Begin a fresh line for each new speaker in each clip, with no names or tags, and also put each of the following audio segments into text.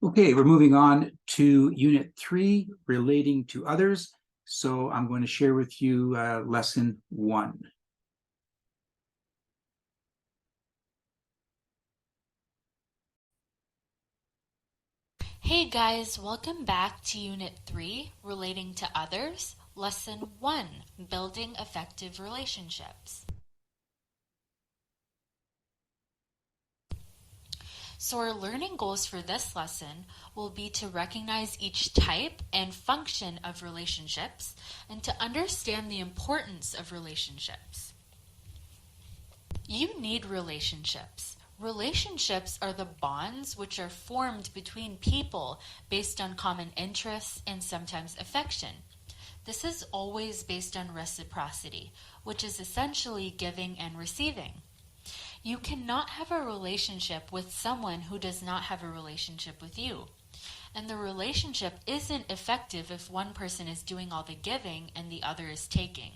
Okay, we're moving on to Unit 3, relating to others. So I'm going to share with you Lesson 1.
Hey guys, welcome back to Unit 3, Relating to Others, Lesson 1, Building Effective Relationships. So our learning goals for this lesson will be to recognize each type and function of relationships and to understand the importance of relationships. You need relationships. Relationships are the bonds which are formed between people based on common interests and sometimes affection. This is always based on reciprocity, which is essentially giving and receiving. You cannot have a relationship with someone who does not have a relationship with you. And the relationship isn't effective if one person is doing all the giving and the other is taking.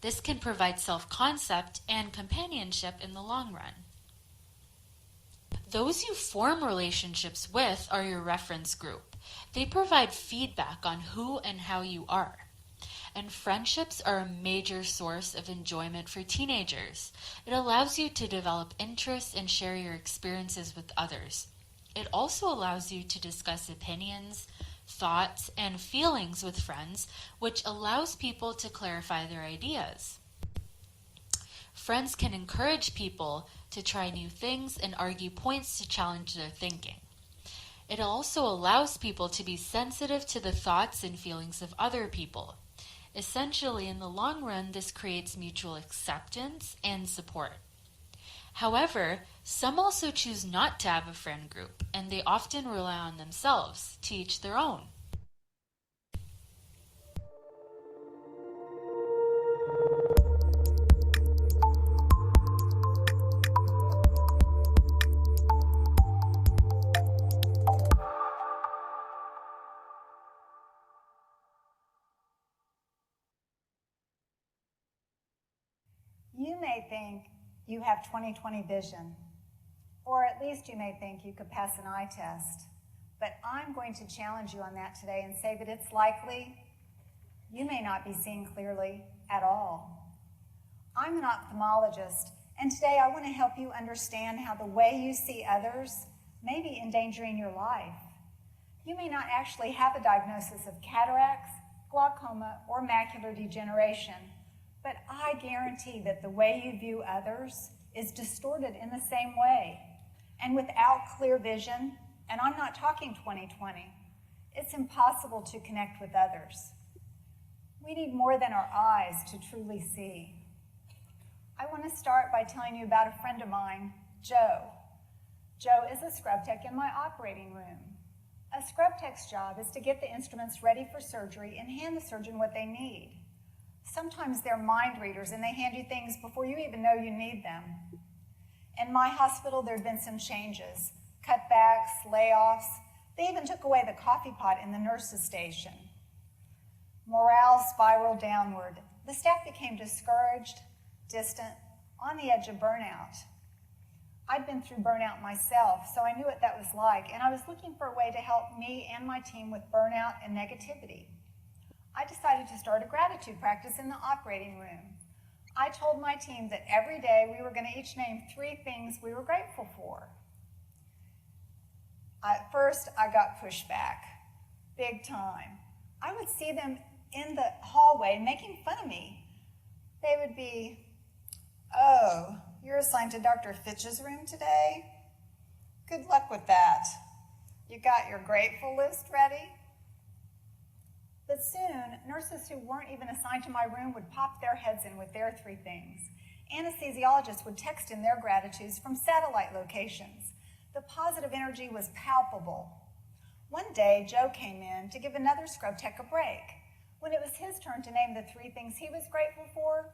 This can provide self-concept and companionship in the long run. Those you form relationships with are your reference group. They provide feedback on who and how you are. And friendships are a major source of enjoyment for teenagers. It allows you to develop interests and share your experiences with others. It also allows you to discuss opinions, thoughts, and feelings with friends, which allows people to clarify their ideas. Friends can encourage people to try new things and argue points to challenge their thinking. It also allows people to be sensitive to the thoughts and feelings of other people. Essentially, in the long run, this creates mutual acceptance and support. However, some also choose not to have a friend group, and they often rely on themselves, to each their own.
You may think you have 20/20 vision, or at least you may think you could pass an eye test. But I'm going to challenge you on that today and say that it's likely you may not be seeing clearly at all. I'm an ophthalmologist, and today I want to help you understand how the way you see others may be endangering your life. You may not actually have a diagnosis of cataracts, glaucoma, or macular degeneration, but I guarantee that the way you view others is distorted in the same way. And without clear vision, and I'm not talking 20/20, it's impossible to connect with others. We need more than our eyes to truly see. I want to start by telling you about a friend of mine, Joe. Joe is a scrub tech in my operating room. A scrub tech's job is to get the instruments ready for surgery and hand the surgeon what they need. Sometimes they're mind readers and they hand you things before you even know you need them. In my hospital, there have been some changes, cutbacks, layoffs. They even took away the coffee pot in the nurses' station. Morale spiraled downward. The staff became discouraged, distant, on the edge of burnout. I'd been through burnout myself, so I knew what that was like, and I was looking for a way to help me and my team with burnout and negativity. I decided to start a gratitude practice in the operating room. I told my team that every day we were going to each name 3 things we were grateful for. At first, I got pushback, big time. I would see them in the hallway making fun of me. They would be, "Oh, you're assigned to Dr. Fitch's room today? Good luck with that. You got your grateful list ready?" But soon, nurses who weren't even assigned to my room would pop their heads in with their 3 things. Anesthesiologists would text in their gratitudes from satellite locations. The positive energy was palpable. One day, Joe came in to give another scrub tech a break. When it was his turn to name the 3 things he was grateful for,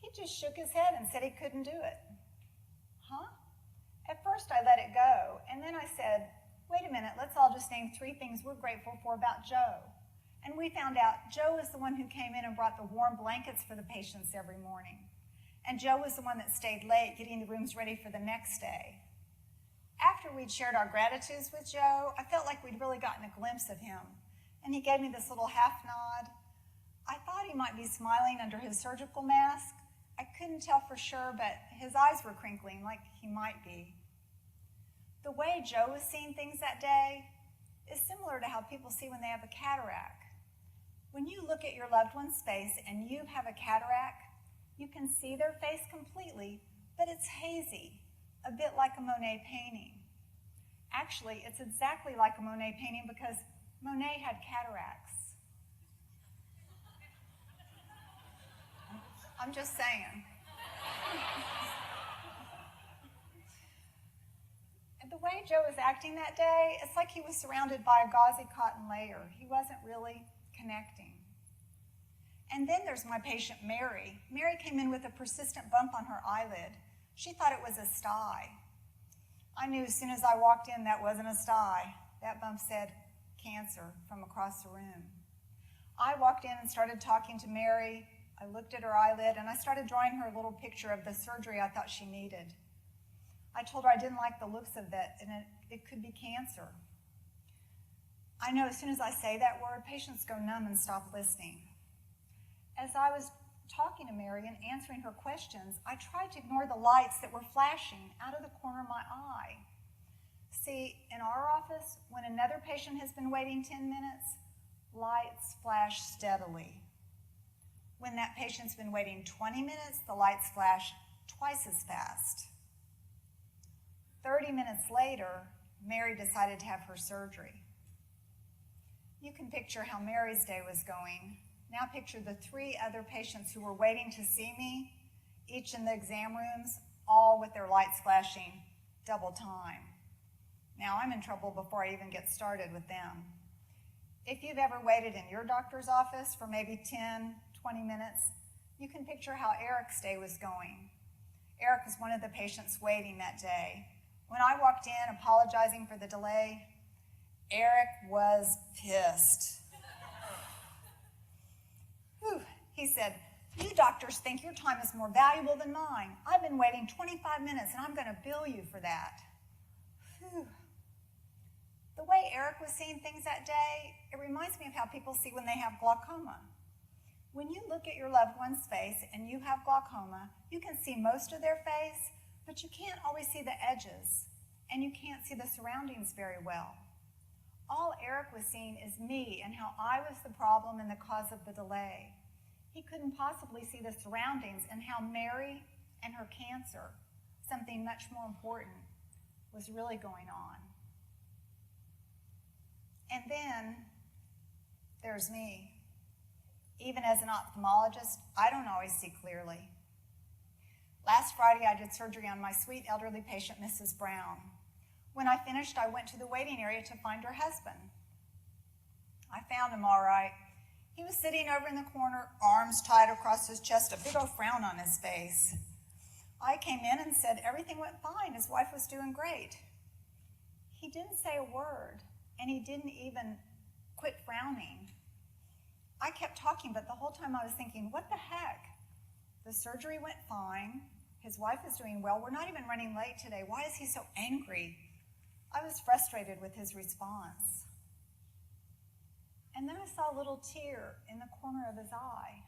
he just shook his head and said he couldn't do it. Huh? At first, I let it go, and then I said, "Wait a minute, let's all just name 3 things we're grateful for about Joe." And we found out Joe was the one who came in and brought the warm blankets for the patients every morning. And Joe was the one that stayed late getting the rooms ready for the next day. After we'd shared our gratitudes with Joe, I felt like we'd really gotten a glimpse of him, and he gave me this little half nod. I thought he might be smiling under his surgical mask. I couldn't tell for sure, but his eyes were crinkling like he might be. The way Joe was seeing things that day is similar to how people see when they have a cataract. When you look at your loved one's face and you have a cataract, you can see their face completely, but it's hazy, a bit like a Monet painting. Actually, it's exactly like a Monet painting because Monet had cataracts. I'm just saying. And the way Joe was acting that day, it's like he was surrounded by a gauzy cotton layer. He wasn't really connecting. And then there's my patient, Mary. Mary came in with a persistent bump on her eyelid. She thought it was a sty. I knew as soon as I walked in that wasn't a sty. That bump said cancer from across the room. I walked in and started talking to Mary. I looked at her eyelid and I started drawing her a little picture of the surgery I thought she needed. I told her I didn't like the looks of that and it could be cancer. I know as soon as I say that word, patients go numb and stop listening. As I was talking to Mary and answering her questions, I tried to ignore the lights that were flashing out of the corner of my eye. See, in our office, when another patient has been waiting 10 minutes, lights flash steadily. When that patient's been waiting 20 minutes, the lights flash twice as fast. 30 minutes later, Mary decided to have her surgery. You can picture how Mary's day was going. Now picture the 3 other patients who were waiting to see me, each in the exam rooms, all with their lights flashing double time. Now I'm in trouble before I even get started with them. If you've ever waited in your doctor's office for maybe 10, 20 minutes, you can picture how Eric's day was going. Eric was one of the patients waiting that day. When I walked in apologizing for the delay, Eric was pissed. Whew. He said, "You doctors think your time is more valuable than mine. I've been waiting 25 minutes and I'm going to bill you for that." Whew. The way Eric was seeing things that day, it reminds me of how people see when they have glaucoma. When you look at your loved one's face and you have glaucoma, you can see most of their face, but you can't always see the edges, and you can't see the surroundings very well. All Eric was seeing is me and how I was the problem and the cause of the delay. He couldn't possibly see the surroundings and how Mary and her cancer, something much more important, was really going on. And then there's me. Even as an ophthalmologist, I don't always see clearly. Last Friday, I did surgery on my sweet elderly patient, Mrs. Brown. When I finished, I went to the waiting area to find her husband. I found him all right. He was sitting over in the corner, arms tied across his chest, a big old frown on his face. I came in and said everything went fine. His wife was doing great. He didn't say a word, and he didn't even quit frowning. I kept talking, but the whole time I was thinking, what the heck? The surgery went fine. His wife is doing well. We're not even running late today. Why is he so angry? I was frustrated with his response. And then I saw a little tear in the corner of his eye.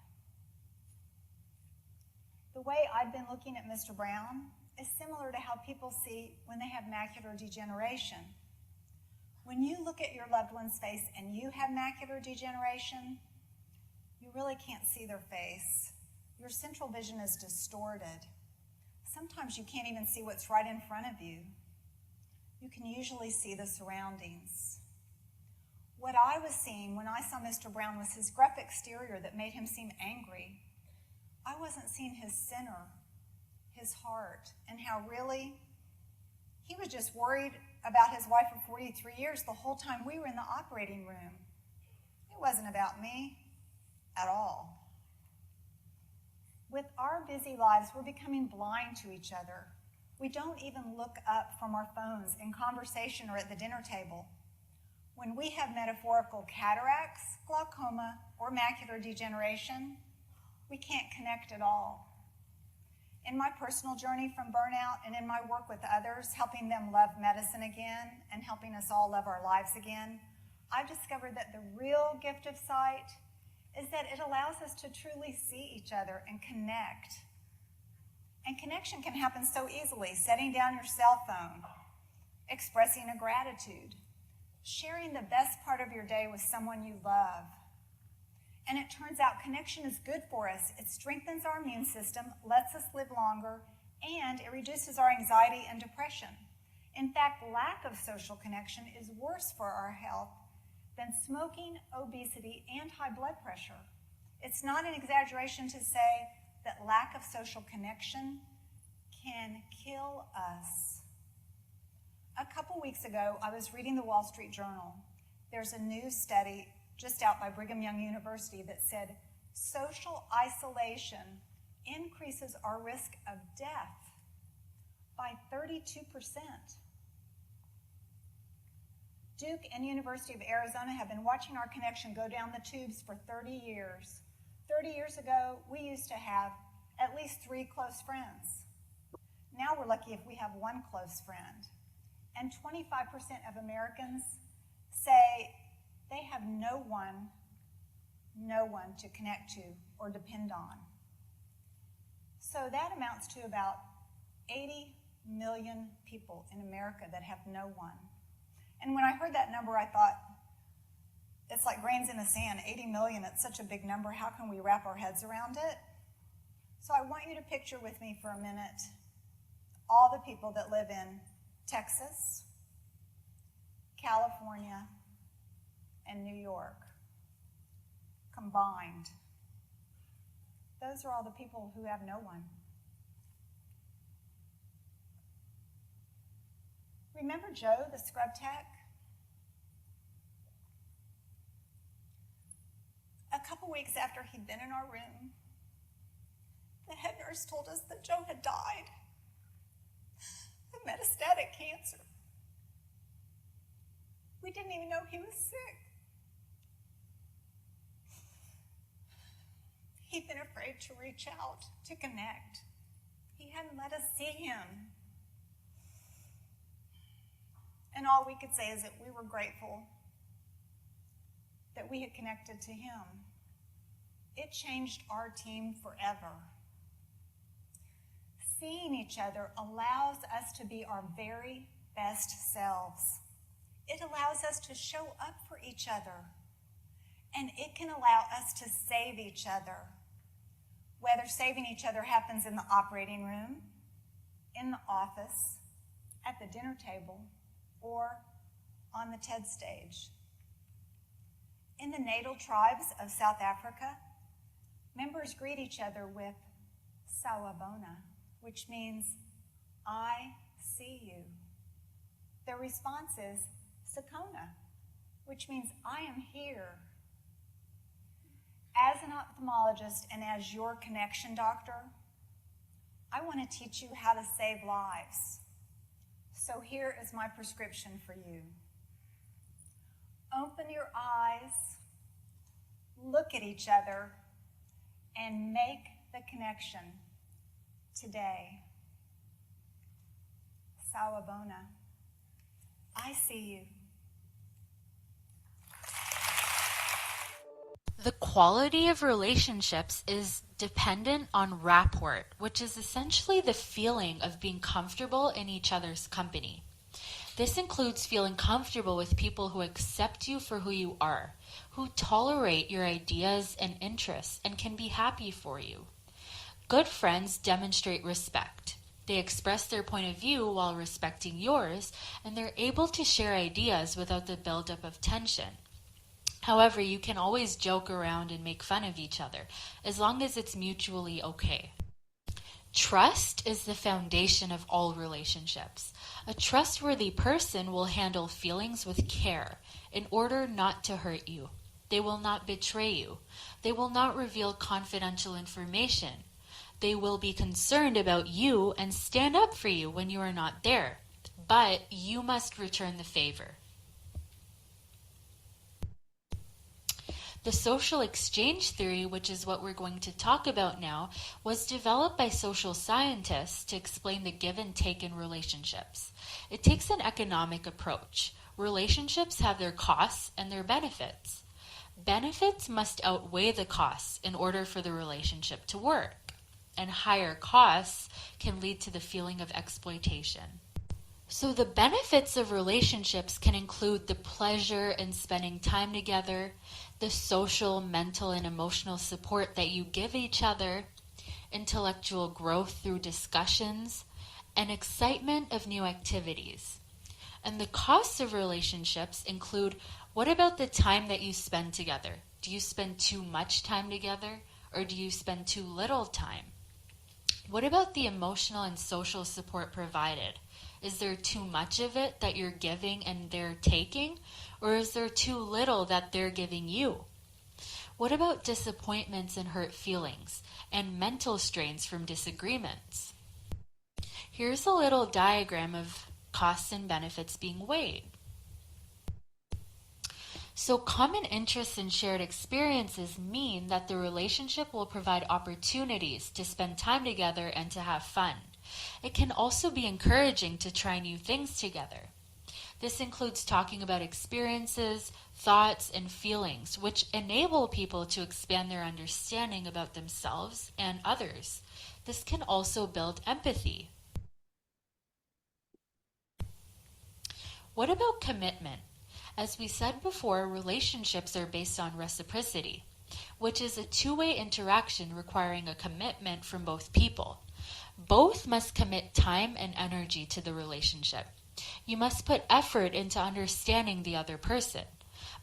The way I've been looking at Mr. Brown is similar to how people see when they have macular degeneration. When you look at your loved one's face and you have macular degeneration, you really can't see their face. Your central vision is distorted. Sometimes you can't even see what's right in front of you. You can usually see the surroundings. What I was seeing when I saw Mr. Brown was his gruff exterior that made him seem angry. I wasn't seeing his center, his heart, and how really he was just worried about his wife of 43 years the whole time we were in the operating room. It wasn't about me at all. With our busy lives, we're becoming blind to each other. We don't even look up from our phones in conversation or at the dinner table. When we have metaphorical cataracts, glaucoma, or macular degeneration, we can't connect at all. In my personal journey from burnout and in my work with others, helping them love medicine again and helping us all love our lives again, I've discovered that the real gift of sight is that it allows us to truly see each other and connect. And connection can happen so easily, setting down your cell phone, expressing a gratitude, sharing the best part of your day with someone you love. And it turns out connection is good for us. It strengthens our immune system, lets us live longer, and it reduces our anxiety and depression. In fact, lack of social connection is worse for our health than smoking, obesity, and high blood pressure. It's not an exaggeration to say that lack of social connection can kill us. A couple weeks ago, I was reading the Wall Street Journal. There's a new study just out by Brigham Young University that said social isolation increases our risk of death by 32%. Duke and University of Arizona have been watching our connection go down the tubes for 30 years. 30 years ago, we used to have at least 3 close friends. Now we're lucky if we have 1 close friend. And 25% of Americans say they have no one to connect to or depend on. So that amounts to about 80 million people in America that have no one. And when I heard that number, I thought, it's like grains in the sand, 80 million, it's such a big number, how can we wrap our heads around it? So I want you to picture with me for a minute all the people that live in Texas, California, and New York combined. Those are all the people who have no one. Remember Joe, the scrub tech? A couple weeks after he'd been in our room, the head nurse told us that Joe had died of metastatic cancer. We didn't even know he was sick. He'd been afraid to reach out, to connect. He hadn't let us see him. And all we could say is that we were grateful that we had connected to him. It changed our team forever. Seeing each other allows us to be our very best selves. It allows us to show up for each other. And it can allow us to save each other. Whether saving each other happens in the operating room, in the office, at the dinner table, or on the TED stage. In the natal tribes of South Africa, members greet each other with Sawubona, which means, I see you. Their response is Sakona, which means, I am here. As an ophthalmologist and as your connection doctor, I want to teach you how to save lives. So here is my prescription for you. Open your eyes, look at each other, and make the connection today. Sawubona. I see you.
The quality of relationships is dependent on rapport, which is essentially the feeling of being comfortable in each other's company. This includes feeling comfortable with people who accept you for who you are, who tolerate your ideas and interests, and can be happy for you. Good friends demonstrate respect. They express their point of view while respecting yours, and they're able to share ideas without the buildup of tension. However, you can always joke around and make fun of each other, as long as it's mutually okay. Trust is the foundation of all relationships. A trustworthy person will handle feelings with care in order not to hurt you. They will not betray you. They will not reveal confidential information. They will be concerned about you and stand up for you when you are not there. But you must return the favor. The social exchange theory, which is what we're going to talk about now, was developed by social scientists to explain the give and take in relationships. It takes an economic approach. Relationships have their costs and their benefits. Benefits must outweigh the costs in order for the relationship to work, and higher costs can lead to the feeling of exploitation. So the benefits of relationships can include the pleasure in spending time together, the social, mental, and emotional support that you give each other, intellectual growth through discussions, and excitement of new activities. And the costs of relationships include, what about the time that you spend together? Do you spend too much time together, or do you spend too little time? What about the emotional and social support provided? Is there too much of it that you're giving and they're taking? Or is there too little that they're giving you? What about disappointments and hurt feelings and mental strains from disagreements? Here's a little diagram of costs and benefits being weighed. So common interests and shared experiences mean that the relationship will provide opportunities to spend time together and to have fun. It can also be encouraging to try new things together. This includes talking about experiences, thoughts, and feelings, which enable people to expand their understanding about themselves and others. This can also build empathy. What about commitment? As we said before, relationships are based on reciprocity, which is a two-way interaction requiring a commitment from both people. Both must commit time and energy to the relationship. You must put effort into understanding the other person.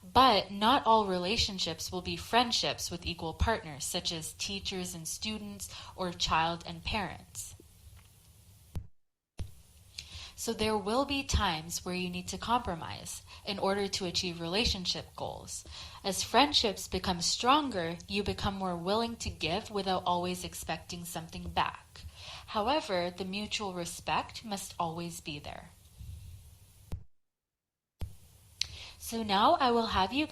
But not all relationships will be friendships with equal partners, such as teachers and students or child and parents. So there will be times where you need to compromise in order to achieve relationship goals. As friendships become stronger, you become more willing to give without always expecting something back. However, the mutual respect must always be there. So now I will have you